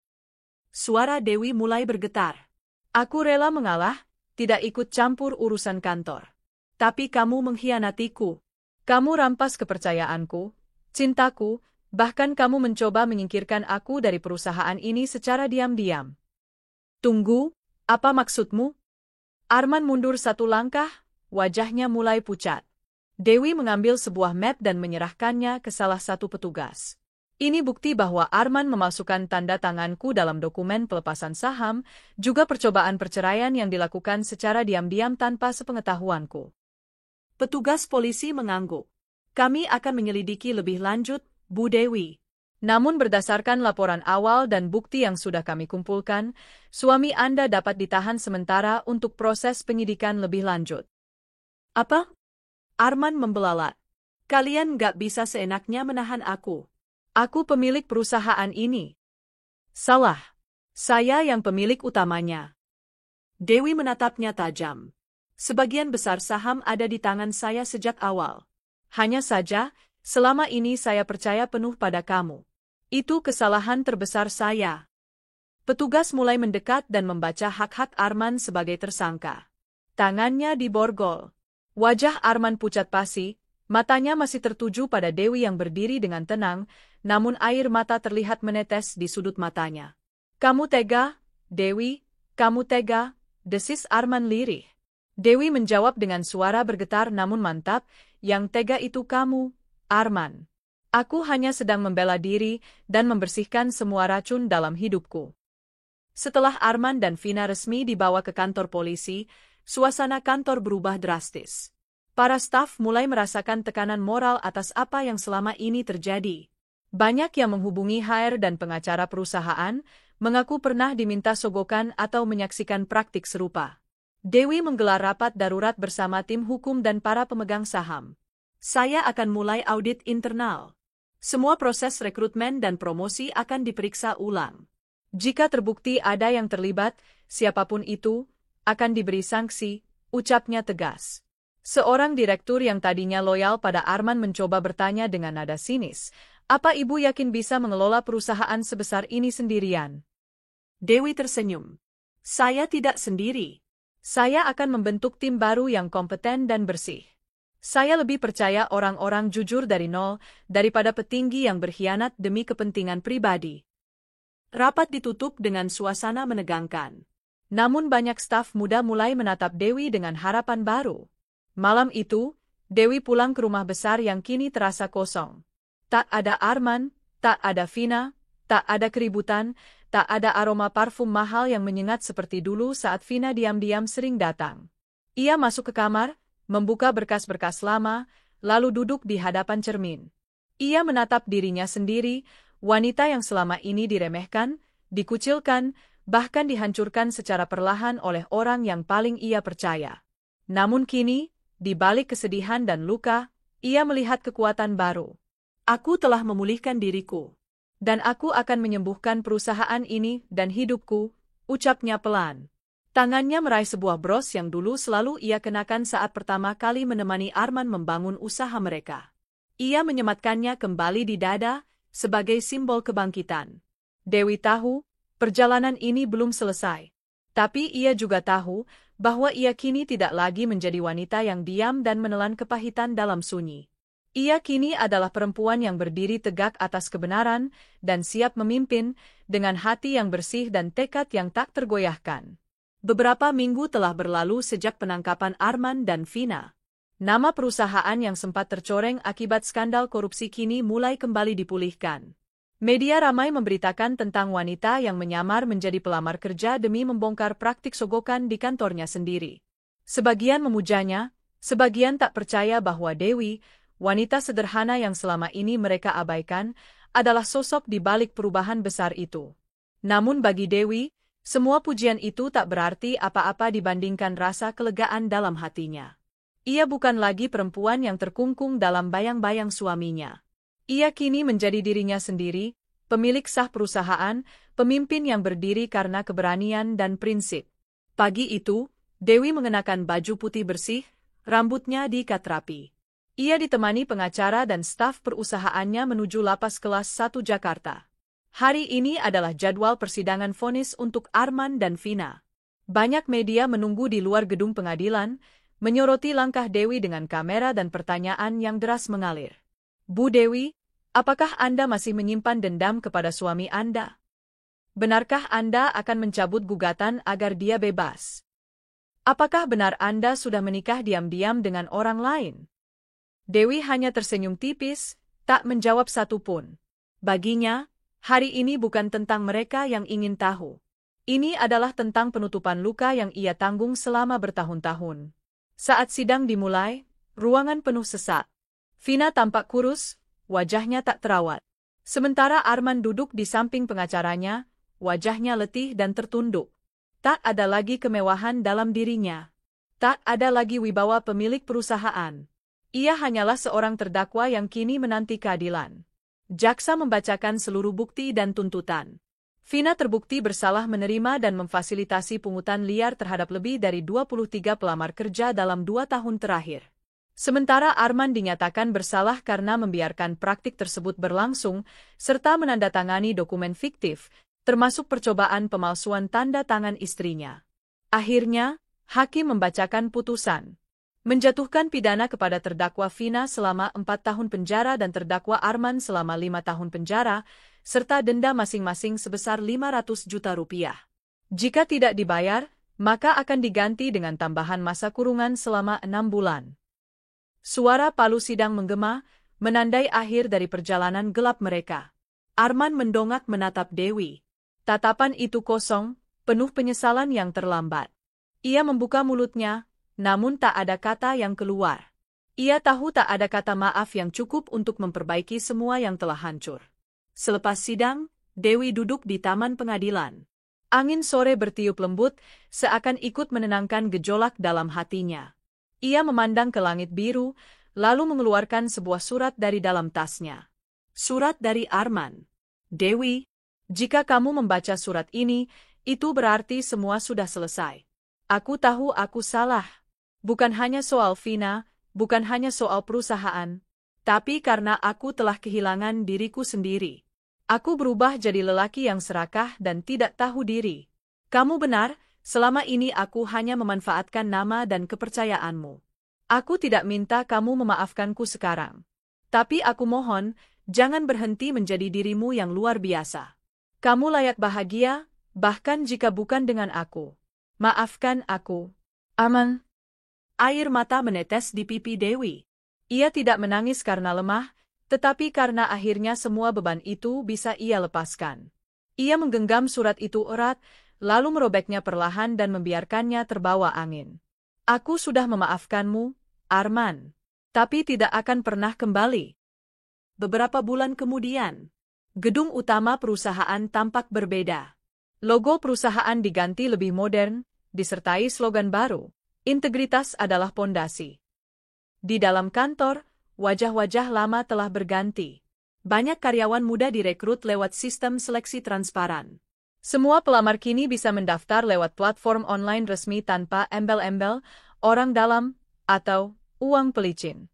Suara Dewi mulai bergetar. Aku rela mengalah, tidak ikut campur urusan kantor. Tapi kamu mengkhianatiku. Kamu rampas kepercayaanku, cintaku, bahkan kamu mencoba menyingkirkan aku dari perusahaan ini secara diam-diam. Tunggu, apa maksudmu? Arman mundur satu langkah, wajahnya mulai pucat. Dewi mengambil sebuah map dan menyerahkannya ke salah satu petugas. Ini bukti bahwa Arman memasukkan tanda tanganku dalam dokumen pelepasan saham, juga percobaan perceraian yang dilakukan secara diam-diam tanpa sepengetahuanku. Petugas polisi mengangguk. Kami akan menyelidiki lebih lanjut, Bu Dewi. Namun berdasarkan laporan awal dan bukti yang sudah kami kumpulkan, suami Anda dapat ditahan sementara untuk proses penyidikan lebih lanjut. Apa? Arman membelalak. Kalian gak bisa seenaknya menahan aku. Aku pemilik perusahaan ini. Salah. Saya yang pemilik utamanya. Dewi menatapnya tajam. Sebagian besar saham ada di tangan saya sejak awal. Hanya saja, selama ini saya percaya penuh pada kamu. Itu kesalahan terbesar saya. Petugas mulai mendekat dan membaca hak-hak Arman sebagai tersangka. Tangannya diborgol. Wajah Arman pucat pasi, matanya masih tertuju pada Dewi yang berdiri dengan tenang, namun air mata terlihat menetes di sudut matanya. Kamu tega, Dewi, kamu tega, desis Arman lirih. Dewi menjawab dengan suara bergetar namun mantap, yang tega itu kamu, Arman. Aku hanya sedang membela diri dan membersihkan semua racun dalam hidupku. Setelah Arman dan Vina resmi dibawa ke kantor polisi, suasana kantor berubah drastis. Para staf mulai merasakan tekanan moral atas apa yang selama ini terjadi. Banyak yang menghubungi HR dan pengacara perusahaan, mengaku pernah diminta sogokan atau menyaksikan praktik serupa. Dewi menggelar rapat darurat bersama tim hukum dan para pemegang saham. Saya akan mulai audit internal. Semua proses rekrutmen dan promosi akan diperiksa ulang. Jika terbukti ada yang terlibat, siapapun itu, akan diberi sanksi, ucapnya tegas. Seorang direktur yang tadinya loyal pada Arman mencoba bertanya dengan nada sinis, apa ibu yakin bisa mengelola perusahaan sebesar ini sendirian? Dewi tersenyum. Saya tidak sendiri. Saya akan membentuk tim baru yang kompeten dan bersih. Saya lebih percaya orang-orang jujur dari nol daripada petinggi yang berkhianat demi kepentingan pribadi. Rapat ditutup dengan suasana menegangkan. Namun banyak staf muda mulai menatap Dewi dengan harapan baru. Malam itu, Dewi pulang ke rumah besar yang kini terasa kosong. Tak ada Arman, tak ada Vina, tak ada keributan, tak ada aroma parfum mahal yang menyengat seperti dulu saat Vina diam-diam sering datang. Ia masuk ke kamar, membuka berkas-berkas lama, lalu duduk di hadapan cermin. Ia menatap dirinya sendiri, wanita yang selama ini diremehkan, dikucilkan, bahkan dihancurkan secara perlahan oleh orang yang paling ia percaya. Namun kini, di balik kesedihan dan luka, ia melihat kekuatan baru. Aku telah memulihkan diriku. Dan aku akan menyembuhkan perusahaan ini dan hidupku, ucapnya pelan. Tangannya meraih sebuah bros yang dulu selalu ia kenakan saat pertama kali menemani Arman membangun usaha mereka. Ia menyematkannya kembali di dada, sebagai simbol kebangkitan. Dewi tahu, perjalanan ini belum selesai. Tapi ia juga tahu, bahwa ia kini tidak lagi menjadi wanita yang diam dan menelan kepahitan dalam sunyi. Ia kini adalah perempuan yang berdiri tegak atas kebenaran, dan siap memimpin, dengan hati yang bersih dan tekad yang tak tergoyahkan. Beberapa minggu telah berlalu sejak penangkapan Arman dan Vina. Nama perusahaan yang sempat tercoreng akibat skandal korupsi kini mulai kembali dipulihkan. Media ramai memberitakan tentang wanita yang menyamar menjadi pelamar kerja demi membongkar praktik sogokan di kantornya sendiri. Sebagian memujanya, sebagian tak percaya bahwa Dewi, wanita sederhana yang selama ini mereka abaikan, adalah sosok di balik perubahan besar itu. Namun bagi Dewi, semua pujian itu tak berarti apa-apa dibandingkan rasa kelegaan dalam hatinya. Ia bukan lagi perempuan yang terkungkung dalam bayang-bayang suaminya. Ia kini menjadi dirinya sendiri, pemilik sah perusahaan, pemimpin yang berdiri karena keberanian dan prinsip. Pagi itu, Dewi mengenakan baju putih bersih, rambutnya diikat rapi. Ia ditemani pengacara dan staf perusahaannya menuju lapas kelas 1 Jakarta. Hari ini adalah jadwal persidangan vonis untuk Arman dan Vina. Banyak media menunggu di luar gedung pengadilan, menyoroti langkah Dewi dengan kamera dan pertanyaan yang deras mengalir. Bu Dewi, apakah Anda masih menyimpan dendam kepada suami Anda? Benarkah Anda akan mencabut gugatan agar dia bebas? Apakah benar Anda sudah menikah diam-diam dengan orang lain? Dewi hanya tersenyum tipis, tak menjawab satupun. Baginya, hari ini bukan tentang mereka yang ingin tahu. Ini adalah tentang penutupan luka yang ia tanggung selama bertahun-tahun. Saat sidang dimulai, ruangan penuh sesak. Vina tampak kurus, wajahnya tak terawat. Sementara Arman duduk di samping pengacaranya, wajahnya letih dan tertunduk. Tak ada lagi kemewahan dalam dirinya. Tak ada lagi wibawa pemilik perusahaan. Ia hanyalah seorang terdakwa yang kini menanti keadilan. Jaksa membacakan seluruh bukti dan tuntutan. Vina terbukti bersalah menerima dan memfasilitasi pungutan liar terhadap lebih dari 23 pelamar kerja dalam 2 tahun terakhir. Sementara Arman dinyatakan bersalah karena membiarkan praktik tersebut berlangsung, serta menandatangani dokumen fiktif, termasuk percobaan pemalsuan tanda tangan istrinya. Akhirnya, hakim membacakan putusan. Menjatuhkan pidana kepada terdakwa Vina selama 4 tahun penjara dan terdakwa Arman selama 5 tahun penjara, serta denda masing-masing sebesar 500 juta rupiah. Jika tidak dibayar, maka akan diganti dengan tambahan masa kurungan selama 6 bulan. Suara palu sidang menggema, menandai akhir dari perjalanan gelap mereka. Arman mendongak menatap Dewi. Tatapan itu kosong, penuh penyesalan yang terlambat. Ia membuka mulutnya, namun tak ada kata yang keluar. Ia tahu tak ada kata maaf yang cukup untuk memperbaiki semua yang telah hancur. Selepas sidang, Dewi duduk di taman pengadilan. Angin sore bertiup lembut, seakan ikut menenangkan gejolak dalam hatinya. Ia memandang ke langit biru, lalu mengeluarkan sebuah surat dari dalam tasnya. Surat dari Arman. Dewi, jika kamu membaca surat ini, itu berarti semua sudah selesai. Aku tahu aku salah. Bukan hanya soal Vina, bukan hanya soal perusahaan, tapi karena aku telah kehilangan diriku sendiri. Aku berubah jadi lelaki yang serakah dan tidak tahu diri. Kamu benar, selama ini aku hanya memanfaatkan nama dan kepercayaanmu. Aku tidak minta kamu memaafkanku sekarang. Tapi aku mohon, jangan berhenti menjadi dirimu yang luar biasa. Kamu layak bahagia, bahkan jika bukan dengan aku. Maafkan aku. Aman. Air mata menetes di pipi Dewi. Ia tidak menangis karena lemah, tetapi karena akhirnya semua beban itu bisa ia lepaskan. Ia menggenggam surat itu erat, lalu merobeknya perlahan dan membiarkannya terbawa angin. Aku sudah memaafkanmu, Arman, tapi tidak akan pernah kembali. Beberapa bulan kemudian, gedung utama perusahaan tampak berbeda. Logo perusahaan diganti lebih modern, disertai slogan baru. Integritas adalah pondasi. Di dalam kantor, wajah-wajah lama telah berganti. Banyak karyawan muda direkrut lewat sistem seleksi transparan. Semua pelamar kini bisa mendaftar lewat platform online resmi tanpa embel-embel, orang dalam, atau uang pelicin.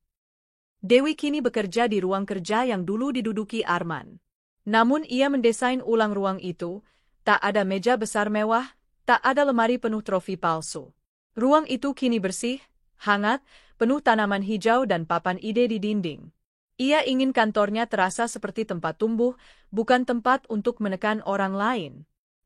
Dewi kini bekerja di ruang kerja yang dulu diduduki Arman. Namun ia mendesain ulang ruang itu, tak ada meja besar mewah, tak ada lemari penuh trofi palsu. Ruang itu kini bersih, hangat, penuh tanaman hijau dan papan ide di dinding. Ia ingin kantornya terasa seperti tempat tumbuh, bukan tempat untuk menekan orang lain.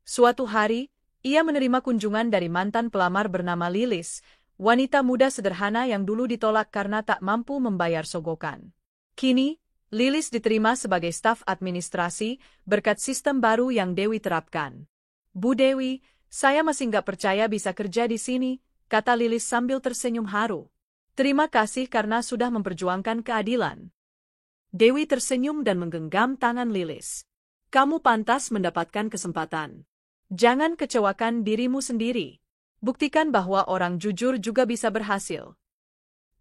Suatu hari, ia menerima kunjungan dari mantan pelamar bernama Lilis, wanita muda sederhana yang dulu ditolak karena tak mampu membayar sogokan. Kini, Lilis diterima sebagai staf administrasi berkat sistem baru yang Dewi terapkan. Bu Dewi, saya masih nggak percaya bisa kerja di sini, kata Lilis sambil tersenyum haru. Terima kasih karena sudah memperjuangkan keadilan. Dewi tersenyum dan menggenggam tangan Lilis. Kamu pantas mendapatkan kesempatan. Jangan kecewakan dirimu sendiri. Buktikan bahwa orang jujur juga bisa berhasil.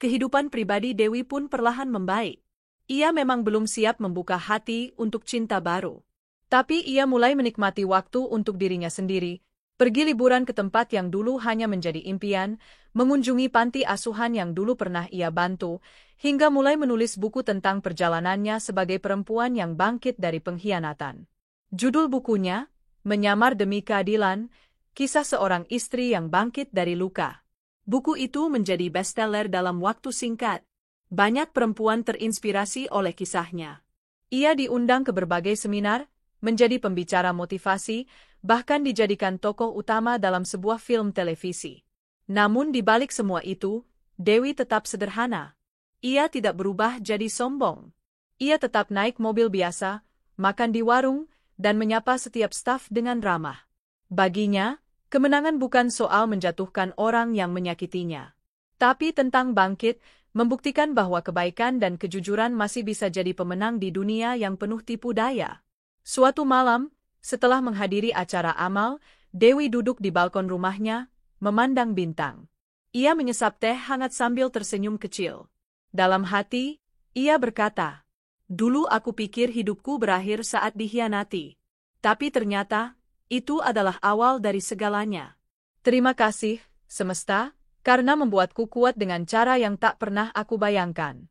Kehidupan pribadi Dewi pun perlahan membaik. Ia memang belum siap membuka hati untuk cinta baru. Tapi ia mulai menikmati waktu untuk dirinya sendiri, pergi liburan ke tempat yang dulu hanya menjadi impian, mengunjungi panti asuhan yang dulu pernah ia bantu, hingga mulai menulis buku tentang perjalanannya sebagai perempuan yang bangkit dari pengkhianatan. Judul bukunya, Menyamar Demi Keadilan, Kisah Seorang Istri yang Bangkit dari Luka. Buku itu menjadi bestseller dalam waktu singkat. Banyak perempuan terinspirasi oleh kisahnya. Ia diundang ke berbagai seminar, menjadi pembicara motivasi, bahkan dijadikan tokoh utama dalam sebuah film televisi. Namun di balik semua itu, Dewi tetap sederhana. Ia tidak berubah jadi sombong. Ia tetap naik mobil biasa, makan di warung, dan menyapa setiap staf dengan ramah. Baginya, kemenangan bukan soal menjatuhkan orang yang menyakitinya, tapi tentang bangkit, membuktikan bahwa kebaikan dan kejujuran masih bisa jadi pemenang di dunia yang penuh tipu daya. Suatu malam, setelah menghadiri acara amal, Dewi duduk di balkon rumahnya, memandang bintang. Ia menyesap teh hangat sambil tersenyum kecil. Dalam hati, ia berkata, "Dulu aku pikir hidupku berakhir saat dikhianati. Tapi ternyata, itu adalah awal dari segalanya. Terima kasih, semesta, karena membuatku kuat dengan cara yang tak pernah aku bayangkan."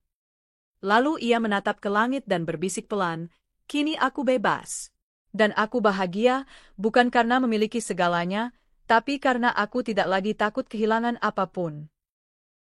Lalu ia menatap ke langit dan berbisik pelan, "Kini aku bebas. Dan aku bahagia, bukan karena memiliki segalanya, tapi karena aku tidak lagi takut kehilangan apapun."